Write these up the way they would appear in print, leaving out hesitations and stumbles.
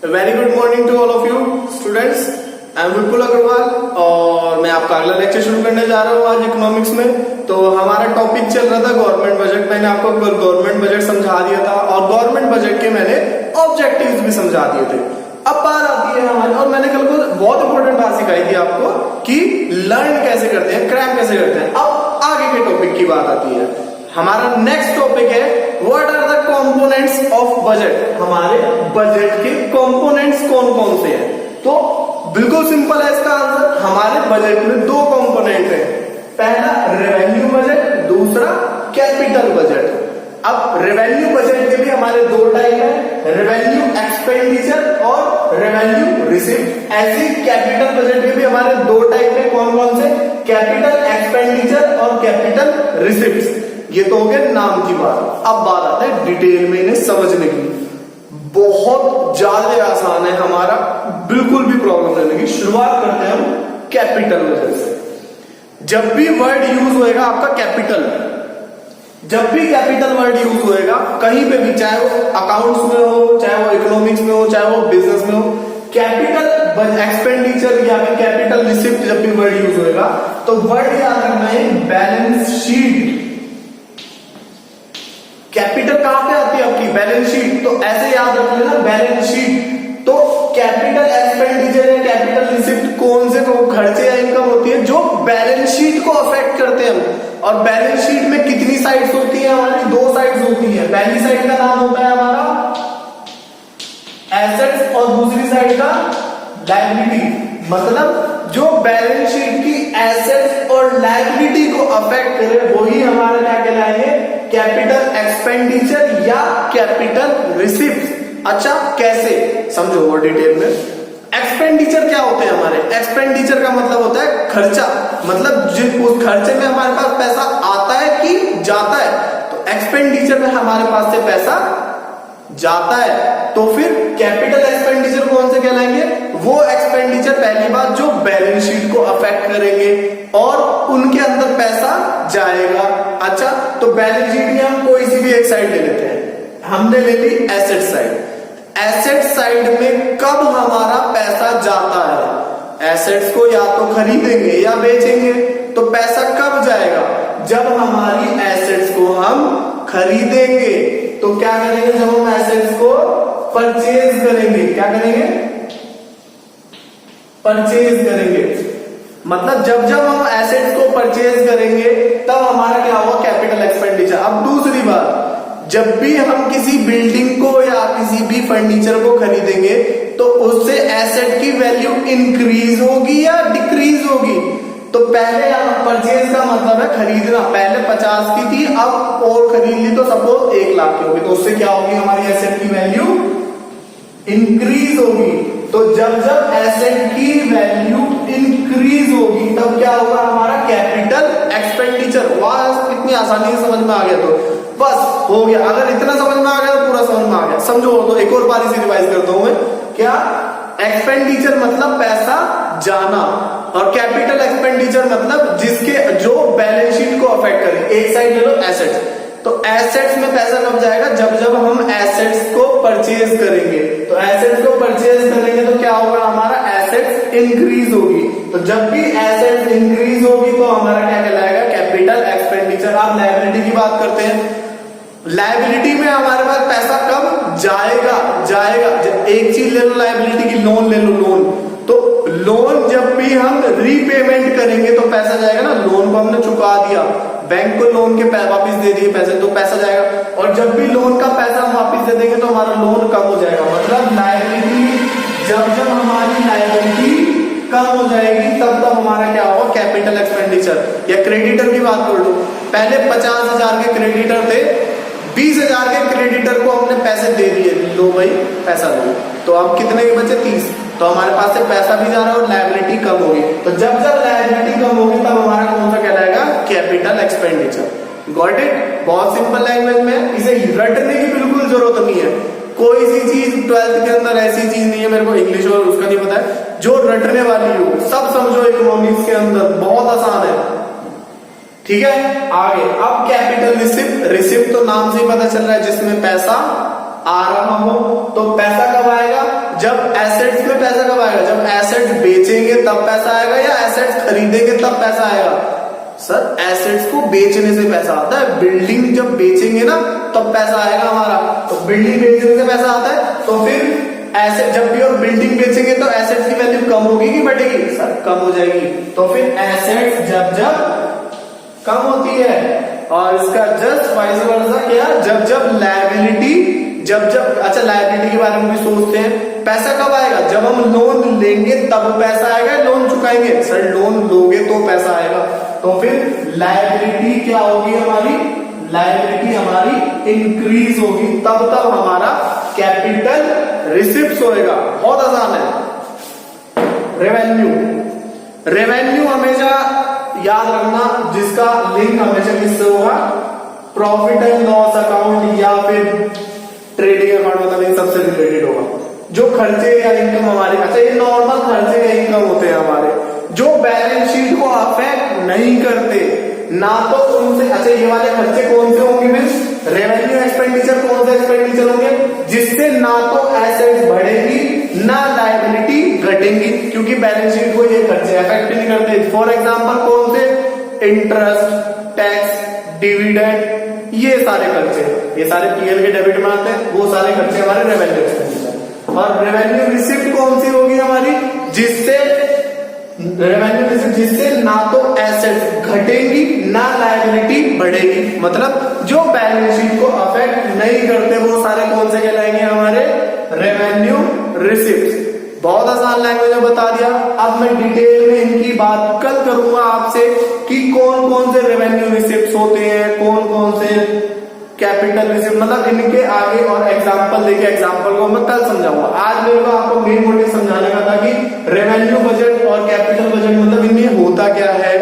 Very good morning to all of you students. I am Vipul Agarwal और मैं आपका अगला लेक्चर शुरू करने जा रहा हूँ आज इकोनॉमिक्स में। तो हमारा टॉपिक चल रहा था गवर्नमेंट बजट। मैंने आपको गवर्नमेंट बजट समझा दिया था और गवर्नमेंट बजट के मैंने ऑब्जेक्टिव्स भी समझा दिए थे। अब बात आती है हमारी, और मैंने कल को बहुत इंपॉर्टेंट बात सिखाई थी आपको कि लर्न कैसे करते हैं, क्रैम कैसे करते हैं। अब आगे के टॉपिक की बात आती है। हमारा नेक्स्ट टॉपिक है what are the components of budget. हमारे बजट के कंपोनेंट्स कौन कौन से हैं? तो बिल्कुल सिंपल है इसका आंसर। हमारे बजट में दो कंपोनेंट है, पहला रेवेन्यू बजट, दूसरा कैपिटल बजट। अब रेवेन्यू बजट के भी हमारे दो टाइप है, रेवेन्यू एक्सपेंडिचर और रेवेन्यू रिसीव्ड। ऐसे कैपिटल बजट के भी हमारे दो टाइप है, कौन कौन से? कैपिटल एक्सपेंडिचर और कैपिटल रिसीव्ड। ये तो हो गया नाम की बात। अब बात आता है डिटेल में इन्हें समझने की। बहुत ज्यादा आसान है, हमारा बिल्कुल भी प्रॉब्लम नहीं लगी। शुरुआत करते हैं हम कैपिटल बजट से। जब भी वर्ड यूज होएगा आपका कैपिटल, जब भी कैपिटल वर्ड यूज होएगा कहीं पे भी, चाहे वो अकाउंट्स में हो, चाहे वो इकोनॉमिक्स में हो, चाहे वो बिजनेस में हो, कैपिटल एक्सपेंडिचर या फिर कैपिटल रिसिप्ट जब भी वर्ड यूज होएगा तो वर्ड याद रखना है बैलेंस शीट। कैपिटल कहां पे आती है आपकी? Balance sheet. तो ऐसे याद रख लेना बैलेंस शीट। तो कैपिटल एक्सपेंडिचर या कैपिटल रिसिप्ट कौन से खर्चे या इनकम होती है जो बैलेंस शीट को अफेक्ट करते हैं। और बैलेंस शीट में कितनी साइड्स होती है? हमारी दो साइड्स होती है। पहली साइड का नाम होता है हमारा एसेट्स और दूसरी साइड का लायबिलिटी। मतलब जो बैलेंस शीट की एसेट्स और लायबिलिटी को अफेक्ट करे वही हमारा क्या कहलाएंगे? कैपिटल एक्सपेंडिचर या कैपिटल रिसीव्ड। अच्छा, कैसे समझो और डिटेल में। एक्सपेंडिचर क्या होते हैं हमारे? एक्सपेंडिचर का मतलब होता है खर्चा, मतलब उस खर्चे में हमारे पास पैसा आता है कि जाता है। तो एक्सपेंडिचर में हमारे पास से पैसा जाता है, तो फिर कैपिटल एक्सपेंडिचर कौन से कहलाएंगे? वो एक्सपेंडिचर पहली बात जो बैलेंस शीट को अफेक्ट करेंगे और उनके अंदर पैसा जाएगा। अच्छा, तो बैलेंस शीट में हम कोई सी भी एक साइड ले लेते हैं। हमने ले ली एसेट साइड। एसेट साइड में कब हमारा पैसा जाता है? एसेट्स को या तो खरीदेंगे या बेचेंगे, तो पैसा कब जाएगा? जब हमारी एसेट्स को हम खरीदेंगे। तो क्या करेंगे? जब हम एसेट्स को परचेज करेंगे, क्या करेंगे? परचेज करेंगे। मतलब जब जब हम एसेट्स को परचेज करेंगे तब हमारा क्या होगा? Capital expenditure. अब दूसरी बात, जब भी हम किसी बिल्डिंग को या किसी भी फर्नीचर को खरीदेंगे तो उससे एसेट की वैल्यू इंक्रीज होगी या डिक्रीज होगी? तो पहले परचेज का मतलब है खरीदना। पहले 50 की थी, अब और खरीद ली तो सपोज 1 लाख की होगी, तो उससे क्या होगी? हमारी एसेट की वैल्यू इंक्रीज होगी। तो जब जब एसेट की वैल्यू इंक्रीज होगी तब क्या होगा? हमारा कैपिटल एक्सपेंडिचर। वाह, कितनी आसानी से समझ में आ गया। तो बस हो गया। अगर इतना समझ में आ गया तो पूरा समझ में आ गया। समझो तो एक और बारी से रिवाइज करता हूं मैं। क्या? एक्सपेंडिचर मतलब पैसा जाना और कैपिटल एक्सपेंडिचर मतलब जिसके जो बैलेंस शीट को अफेक्ट करे। एक साइड ले लो एसेट्स, तो एसेट्स में पैसा कब जाएगा? जब जब हम एसेट्स को परचेज करेंगे। तो एसेट्स को परचेज करेंगे तो क्या होगा? हमारा एसेट्स इंक्रीज होगी। तो जब भी एसेट्स इंक्रीज होगी तो हमारा क्या कहलाएगा? Capital expenditure. आप लायबिलिटी की बात करते हैं। लायबिलिटी में हमारे पास पैसा कब जाएगा? एक चीज ले लो लायबिलिटी की, लोन ले लो। लोन, तो लोन जब भी हम रीपेमेंट करेंगे तो पैसा जाएगा ना। लोन को हमने चुका दिया, बैंक को लोन के वापिस दे दिए पैसे, तो पैसा जाएगा। और जब भी लोन का पैसा हम वापिस दे देंगे तो हमारा लोन कम हो जाएगा। मतलब लायबिलिटी, जब जब हमारी लायबिलिटी कम हो जाएगी तब हमारा क्या होगा? Capital expenditure. या क्रेडिटर की बात कर लो। पहले 50,000 के क्रेडिटर थे, 20,000 के क्रेडिटर को हमने पैसे दे दिए, लो भाई पैसा लो। तो अब कितने के बचे? 30। तो हमारे पास से पैसा भी जा रहा है और लायबिलिटी कम होगी। तो जब जब लायबिलिटी कम होगी तब हमारा कौन सा कहलाएगा? Capital expenditure. Got it? बहुत सिंपल लैंग्वेज में, इसे रटने की बिल्कुल जरूरत नहीं है। कोई सी चीज 12th के अंदर ऐसी चीज नहीं है, मेरे को इंग्लिश और उसका नहीं पता है, जो रटने वाली हो। सब समझो इकोनॉमिक्स के अंदर, बहुत आसान है। ठीक है, आगे। अब कैपिटल रिसिप्ट। रिसिप्ट तो नाम से ही पता चल रहा है जिसमें पैसा आ रहा हो। तो पैसा कब आएगा? जब एसेट्स में पैसा कब आएगा, जब एसेट्स बेचेंगे तब पैसा आएगा या एसेट्स खरीदेंगे तब पैसा आएगा? सर एसेट्स को बेचने से पैसा आता है, बिल्डिंग जब बेचेंगे ना तब पैसा आएगा हमारा, तो बिल्डिंग बेचने से पैसा आता है। तो फिर एसेट जब भी और बिल्डिंग बेचेंगे तो एसेट्स की वैल्यू कम होगी कि बढ़ेगी? सर कम हो जाएगी। तो फिर एसेट्स जब जब कम होती है, और इसका जस्ट वाइस वर्सा क्या, जब जब लायबिलिटी अच्छा लायबिलिटी के बारे में भी सोचते हैं, पैसा कब आएगा, जब हम लोन लेंगे तब पैसा आएगा, लोन चुकाएंगे? सर लोन लोगे तो पैसा आएगा। तो फिर लायबिलिटी क्या होगी हमारी, लायबिलिटी हमारी इंक्रीज होगी, तब हमारा कैपिटल रिसिप्ट होएगा। बहुत आसान है। रेवेन्यू हमेशा याद रखना, जिसका लिंक हमेशा किससे होगा, प्रॉफिट एंड लॉस अकाउंट या फिर ट्रेडिंग अकाउंट, मतलब इन सबसे रिलेटेड होगा। जो खर्चे या इनकम हमारे, अच्छा ये नॉर्मल खर्चे या इनकम होते हैं हमारे, जो बैलेंस शीट को अफेक्ट नहीं करते ना, तो उनसे, अच्छा ये वाले खर्चे कौन से होंगे मीन्स रेवेन्यू एक्सपेंडिचर, कौन से एक्सपेंडिचर होंगे, जिससे ना तो एसेट्स बढ़ेगी ना लायबिलिटी घटेंगी, क्योंकि बैलेंस शीट को ये खर्चे अफेक्ट नहीं करते। फॉर एग्जांपल कौन से, इंटरेस्ट, टैक्स, डिविडेंड, ये सारे खर्चे, ये सारे पीएल के डेबिट में आते हैं, वो सारे खर्चे हमारे रेवेन्यू एक्सपेंडिचर। और रेवेन्यू रिसिप्ट कौन सी होगी हमारी, जिससे रेवेन्यू रिसिप्ट जिससे ना तो एसेट्स घटेंगी ना लायबिलिटी बढ़ेगी, मतलब जो बैलेंस शीट को अफेक्ट नहीं करते वो सारे कौन से कहलाएंगे हमारे, रेवेन्यू रिसिप्ट। बहुत आसान लैंग्वेज में बता दिया। अब मैं डिटेल में इनकी बात कल करूंगा आपसे कि कौन कौन से रेवेन्यू रिसिप्ट होते हैं, कौन कौन से कैपिटल रिसिप्ट, मतलब इनके आगे और एग्जांपल देके एग्जांपल को मैं कल समझाऊंगा। आज मेरे को आपको मेन मोटिव समझाने का था कि रेवेन्यू बजट और कैपिटल बजट मतलब इनमें होता क्या है,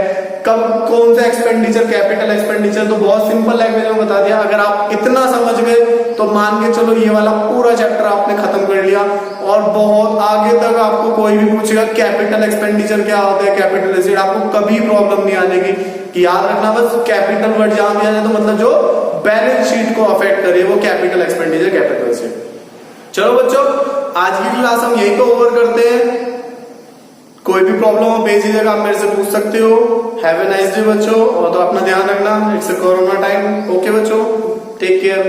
कब कौन सा एक्सपेंडिचर कैपिटल एक्सपेंडिचर, तो बहुत सिंपल लैंग्वेज में बता दिया। अगर आप इतना समझ गए तो मान के चलो ये वाला पूरा चैप्टर आपने खत्म कर लिया, और बहुत आगे तक आपको कोई भी पूछेगा कैपिटल एक्सपेंडिचर क्या होता है, कैपिटल रिसिप्ट, आपको कभी प्रॉब्लम नहीं आने की। कि याद रखना बस कैपिटल वर्ड जान दिया जाए तो मतलब जो बैलेंस शीट को अफेक्ट करे वो कैपिटल एक्सपेंडिचर, कैपिटल रिसिप्ट। चलो बच्चों आज की क्लास हम यही तो ओवर करते हैं। कोई भी प्रॉब्लम हो बेझिझक आप मेरे से पूछ सकते हो। हैव ए नाइस डे बच्चों, और तो अपना ध्यान रखना, it's a corona time. Okay बच्चों, टेक केयर।